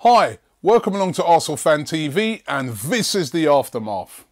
Hi, welcome along to Arsenal Fan TV, and this is the aftermath.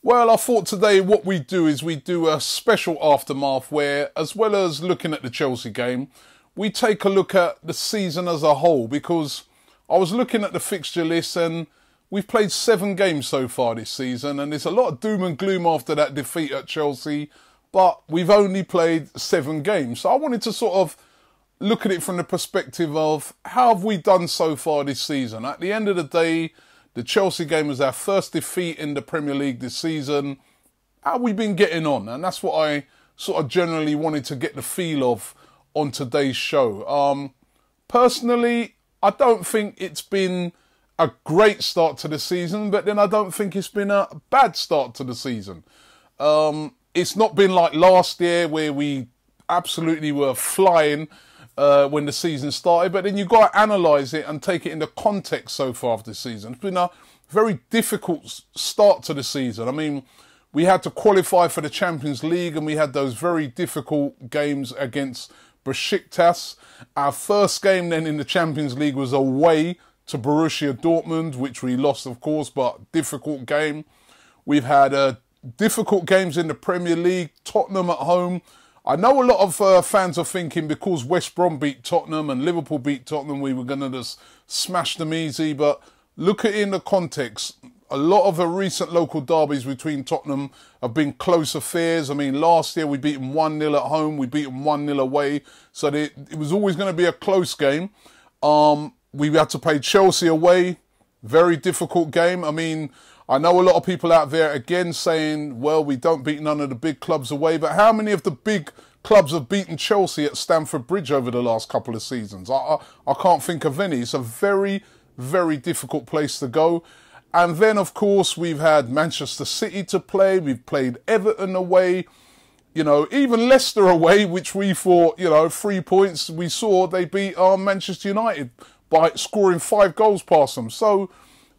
Well, I thought today what we do is we do a special aftermath where, as well as looking at the Chelsea game, we take a look at the season as a whole, because I was looking at the fixture list and we've played 7 games so far this season, and there's a lot of doom and gloom after that defeat at Chelsea, but we've only played 7 games. So I wanted to sort of look at it from the perspective of how have we done so far this season. At the end of the day, the Chelsea game was our first defeat in the Premier League this season. How have we been getting on? And that's what I sort of generally wanted to get the feel of on today's show. Personally, I don't think it's been a great start to the season, but then I don't think it's been a bad start to the season. It's not been like last year where we absolutely were flying when the season started, but then you've got to analyse it and take it into context so far of this season. It's been a very difficult start to the season. I mean, we had to qualify for the Champions League and we had those very difficult games against Besiktas. Our first game then in the Champions League was away to Borussia Dortmund, which we lost, of course, but difficult game. We've had difficult games in the Premier League, Tottenham at home. I know a lot of fans are thinking because West Brom beat Tottenham and Liverpool beat Tottenham, we were going to just smash them easy. But look at it in the context. A lot of the recent local derbies between Tottenham have been close affairs. I mean, last year we beat them 1-0 at home, we beat them 1-0 away. So it was always going to be a close game. We had to play Chelsea away. Very difficult game. I mean, I know a lot of people out there again saying, well, we don't beat none of the big clubs away, but how many of the big clubs have beaten Chelsea at Stamford Bridge over the last couple of seasons? I can't think of any. It's a very, very difficult place to go. And then, of course, we've had Manchester City to play. We've played Everton away. You know, even Leicester away, which we thought, 3 points. We saw they beat Manchester United by scoring 5 goals past them. So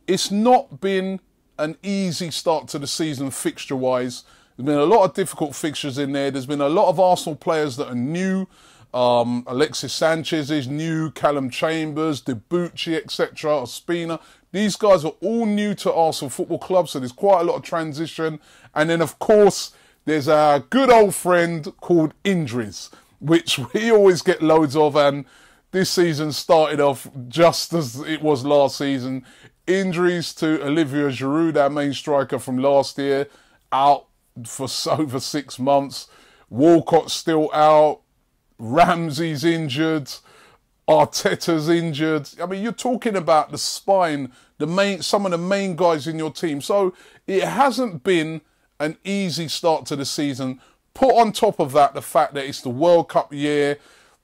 it's not been an easy start to the season fixture-wise. There's been a lot of difficult fixtures in there. There's been a lot of Arsenal players that are new. Alexis Sanchez is new, Callum Chambers, Debuchy, etc., Ospina. These guys are all new to Arsenal Football Club, so there's quite a lot of transition. And then, of course, there's our good old friend called injuries, which we always get loads of, and this season started off just as it was last season. Injuries to Olivier Giroud, our main striker from last year, out for over 6 months. Walcott's still out. Ramsey's injured. Arteta's injured. I mean, you're talking about the spine, some of the main guys in your team. So it hasn't been an easy start to the season. Put on top of that the fact that it's the World Cup year.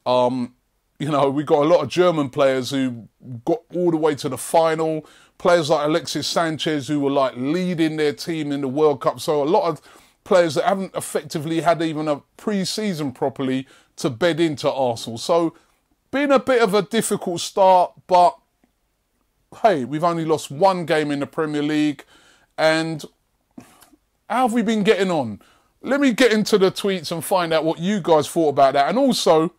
We got a lot of German players who got all the way to the final. Players like Alexis Sanchez who were like leading their team in the World Cup. So a lot of players that haven't effectively had even a pre-season properly to bed into Arsenal. So been a bit of a difficult start, but hey, we've only lost 1 game in the Premier League. And how have we been getting on? Let me get into the tweets and find out what you guys thought about that. And also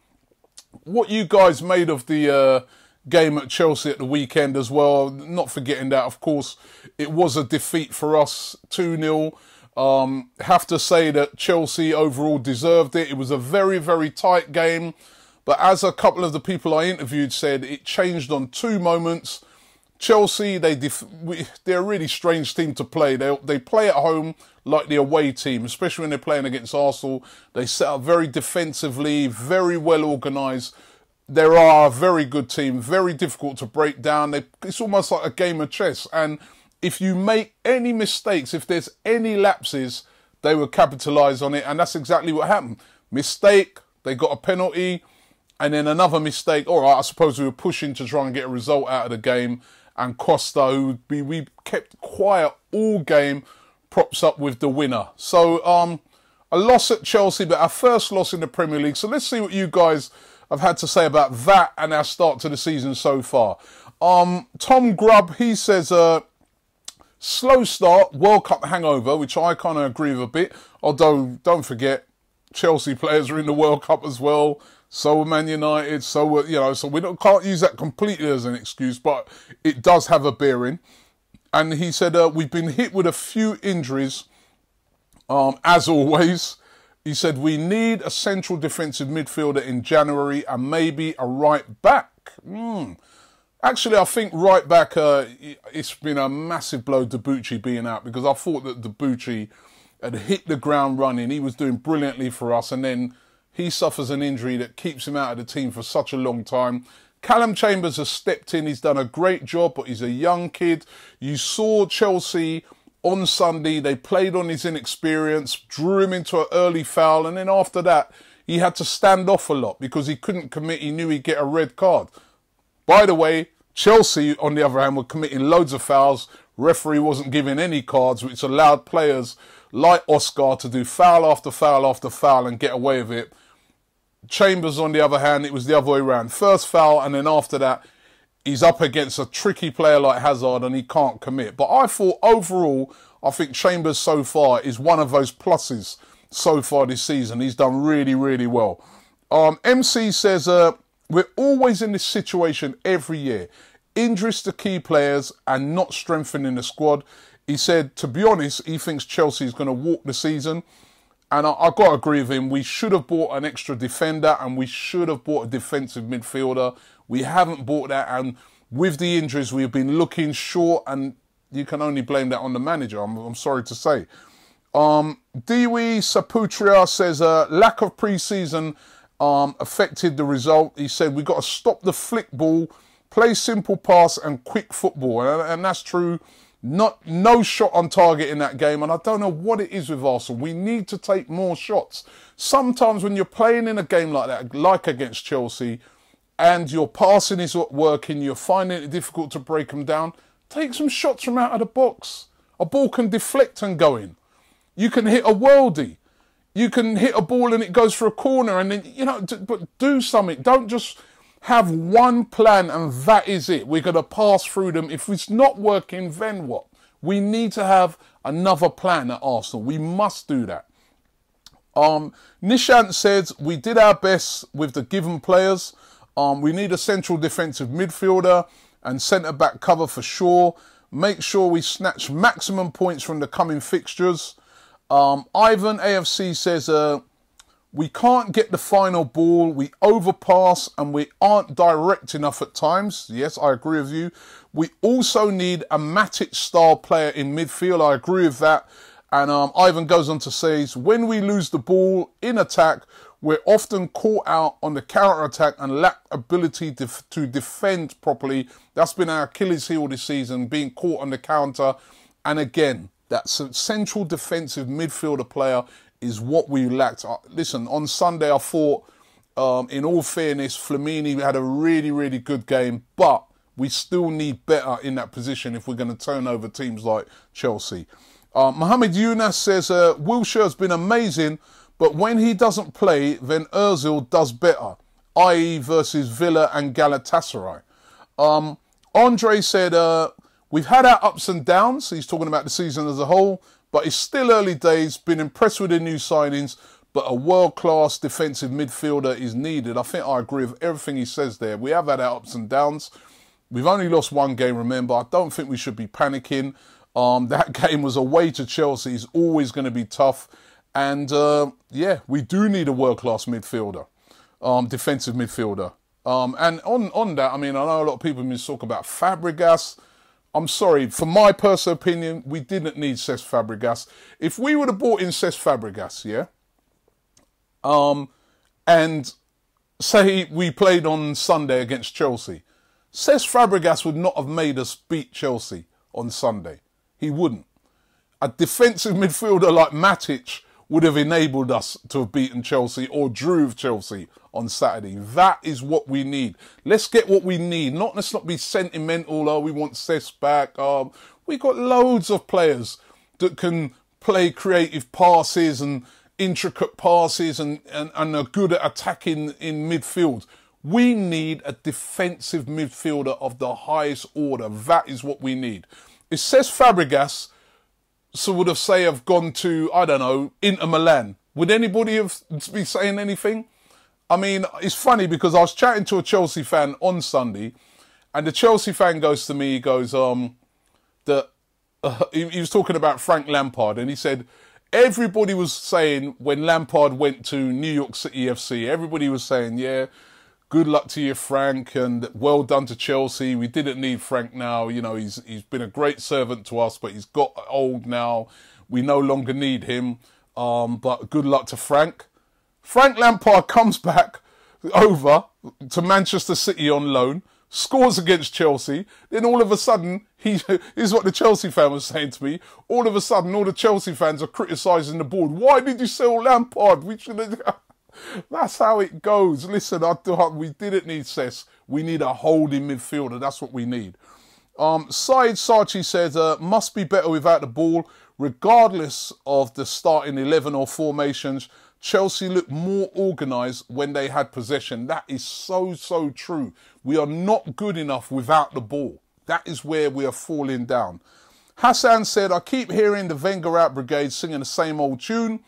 what you guys made of the game at Chelsea at the weekend as well. Not forgetting that, of course, it was a defeat for us, 2-0. Have to say that Chelsea overall deserved it. It was a very, very tight game. But as a couple of the people I interviewed said, it changed on 2 moments. Chelsea, they're a really strange team to play. They play at home like the away team, especially when they're playing against Arsenal. They set up very defensively, very well organised. They are a very good team, very difficult to break down. It's almost like a game of chess. And if you make any mistakes, if there's any lapses, they will capitalise on it. And that's exactly what happened. Mistake, they got a penalty. And then another mistake. All right, I suppose we were pushing to try and get a result out of the game. And Costa, who we kept quiet all game, props up with the winner. So a loss at Chelsea, but our first loss in the Premier League. So let's see what you guys have had to say about that and our start to the season so far. Tom Grubb, he says, slow start, World Cup hangover, which I kind of agree with a bit. Although, don't forget, Chelsea players are in the World Cup as well. So are Man United. So so we can't use that completely as an excuse, but it does have a bearing. And he said, we've been hit with a few injuries, as always. He said, we need a central defensive midfielder in January and maybe a right back. Actually, I think right back, it's been a massive blow, Debuchy being out, because I thought that Debuchy had hit the ground running. He was doing brilliantly for us, and then he suffers an injury that keeps him out of the team for such a long time. Callum Chambers has stepped in. He's done a great job, but he's a young kid. You saw Chelsea on Sunday. They played on his inexperience, drew him into an early foul, and then after that, he had to stand off a lot because he couldn't commit. He knew he'd get a red card. By the way, Chelsea, on the other hand, were committing loads of fouls. Referee wasn't giving any cards, which allowed players like Oscar to do foul after foul after foul and get away with it. Chambers, on the other hand, it was the other way around. First foul, and then after that, he's up against a tricky player like Hazard and he can't commit. But I thought overall, I think Chambers so far is one of those pluses so far this season. He's done really, really well. MC says, we're always in this situation every year. Injuries to key players and not strengthening the squad. He said, to be honest, he thinks Chelsea is going to walk the season. And I've got to agree with him. We should have bought an extra defender and we should have bought a defensive midfielder. We haven't bought that. And with the injuries, we've been looking short, and you can only blame that on the manager, I'm sorry to say. Dewi Saputria says, lack of pre-season affected the result. He said, we've got to stop the flick ball, play simple pass and quick football. And that's true. No shot on target in that game, and I don't know what it is with Arsenal. We need to take more shots. Sometimes when you're playing in a game like that, like against Chelsea, and your passing is not working, you're finding it difficult to break them down, take some shots from out of the box. A ball can deflect and go in. You can hit a worldie. You can hit a ball and it goes for a corner, and then, but do something. Don't just have one plan and that is it. We're going to pass through them. If it's not working, then what? We need to have another plan at Arsenal. We must do that. Nishant says, we did our best with the given players. We need a central defensive midfielder and centre-back cover for sure. Make sure we snatch maximum points from the coming fixtures. Ivan AFC says, we can't get the final ball. We overpass and we aren't direct enough at times. Yes, I agree with you. We also need a Matic-style player in midfield. I agree with that. And Ivan goes on to say, when we lose the ball in attack, we're often caught out on the counter-attack and lack ability to defend properly. That's been our Achilles heel this season, being caught on the counter. And again, that central defensive midfielder player is what we lacked. Listen, on Sunday I thought, in all fairness, Flamini had a really, really good game, but we still need better in that position if we're going to turn over teams like Chelsea. Mohamed Yunus says, Wilshire's been amazing, but when he doesn't play, then Ozil does better, i.e. versus Villa and Galatasaray. Andre said, we've had our ups and downs. He's talking about the season as a whole, but it's still early days. Been impressed with the new signings, but a world-class defensive midfielder is needed. I think I agree with everything he says there. We have had our ups and downs. We've only lost one game, remember. I don't think we should be panicking. That game was away to Chelsea. It's always going to be tough. And, yeah, we do need a world-class midfielder, defensive midfielder. And on that, I mean, I know a lot of people have been talking about Fabregas. I'm sorry, for my personal opinion, we didn't need Cesc Fabregas. If we would have bought in Cesc Fabregas, yeah, and say we played on Sunday against Chelsea, Cesc Fabregas would not have made us beat Chelsea on Sunday. He wouldn't. A defensive midfielder like Matic would have enabled us to have beaten Chelsea or drew Chelsea on Saturday. That is what we need. Let's get what we need. Let's not be sentimental. Oh, we want Cesc back. We got loads of players that can play creative passes and intricate passes and are good at attacking in midfield. We need a defensive midfielder of the highest order. That is what we need. If Cesc Fabregas would have, say, have gone to, I don't know, Inter Milan, Would anybody have be saying anything? I mean, it's funny because I was chatting to a Chelsea fan on Sunday, and the Chelsea fan goes to me, he goes, he was talking about Frank Lampard, and he said, everybody was saying when Lampard went to New York City A.F.C, everybody was saying, yeah, good luck to you, Frank, and well done to Chelsea. We didn't need Frank now. You know, he's been a great servant to us, but he's got old now. We no longer need him. But good luck to Frank. Frank Lampard comes back over to Manchester City on loan, scores against Chelsea. Then all of a sudden, this is what the Chelsea fan was saying to me. All of a sudden, all the Chelsea fans are criticising the board. Why did you sell Lampard? We should have... That's how it goes. Listen, we didn't need Cess. We need a holding midfielder. That's what we need. Said Sarchi says, must be better without the ball. Regardless of the starting 11 or formations, Chelsea looked more organised when they had possession. That is so, so true. We are not good enough without the ball. That is where we are falling down. Hassan said, I keep hearing the Wenger out brigade singing the same old tune.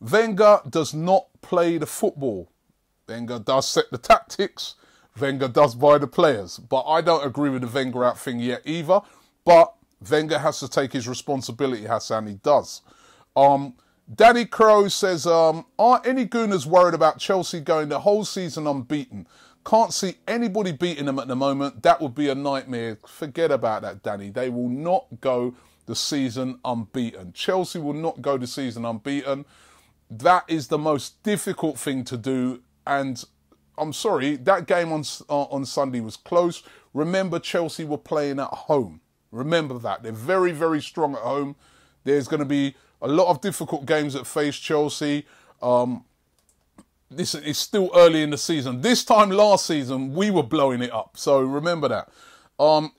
Wenger does not play the football. Wenger does set the tactics. Wenger does buy the players. But I don't agree with the Wenger out thing yet either. But Wenger has to take his responsibility, Hassan. He does. Danny Crow says, are any Gooners worried about Chelsea going the whole season unbeaten? Can't see anybody beating them at the moment. That would be a nightmare. Forget about that, Danny. They will not go the season unbeaten. Chelsea will not go the season unbeaten. That is the most difficult thing to do. And I'm sorry, that game on Sunday was close. Remember, Chelsea were playing at home. Remember that. They're very, very strong at home. There's going to be a lot of difficult games that face Chelsea. This is still early in the season. This time last season, we were blowing it up. So remember that.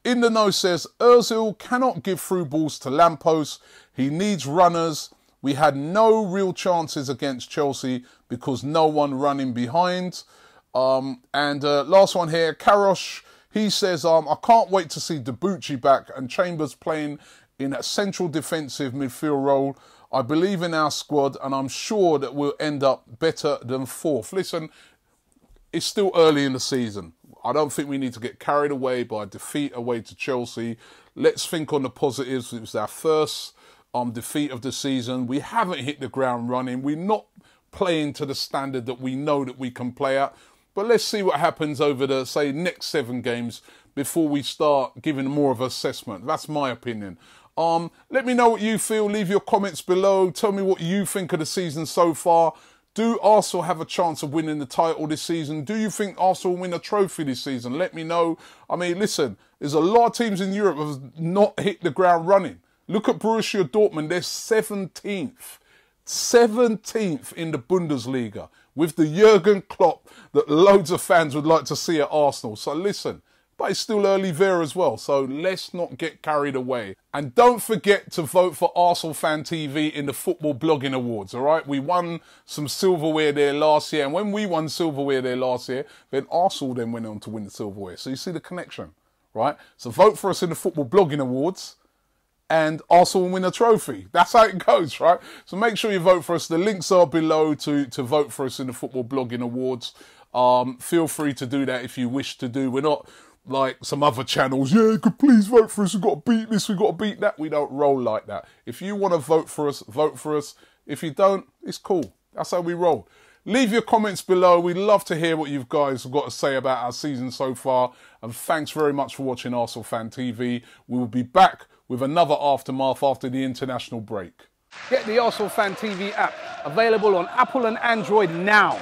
In the Know says, Ozil cannot give through balls to Lampos. He needs runners. We had no real chances against Chelsea because no one running behind. Last one here, Karosh, he says, I can't wait to see Debuchy back and Chambers playing in a central defensive midfield role. I believe in our squad and I'm sure that we'll end up better than fourth. Listen, it's still early in the season. I don't think we need to get carried away by a defeat away to Chelsea. Let's think on the positives. It was our first defeat of the season. We haven't hit the ground running. We're not playing to the standard that we know that we can play at. But let's see what happens over the, say, next 7 games before we start giving more of an assessment. That's my opinion. Let me know what you feel. Leave your comments below. Tell me what you think of the season so far. Do Arsenal have a chance of winning the title this season? Do you think Arsenal will win a trophy this season? Let me know. I mean, listen, there's a lot of teams in Europe that have not hit the ground running. Look at Borussia Dortmund. They're 17th. 17th in the Bundesliga with the Jurgen Klopp that loads of fans would like to see at Arsenal. So listen, but it's still early there as well. So let's not get carried away. And don't forget to vote for Arsenal Fan TV in the Football Blogging Awards, all right? We won some silverware there last year. And when we won silverware there last year, then Arsenal then went on to win the silverware. So you see the connection, right? So vote for us in the Football Blogging Awards and Arsenal win a trophy. That's how it goes, right? So make sure you vote for us. The links are below to vote for us in the Football Blogging Awards. Feel free to do that if you wish to do. We're not like some other channels. Yeah, you could please vote for us. We've got to beat this. We've got to beat that. We don't roll like that. If you want to vote for us, vote for us. If you don't, it's cool. That's how we roll. Leave your comments below. We'd love to hear what you guys have got to say about our season so far. And thanks very much for watching Arsenal Fan TV. We will be back with another Aftermath after the international break. Get the Arsenal Fan TV app, available on Apple and Android now.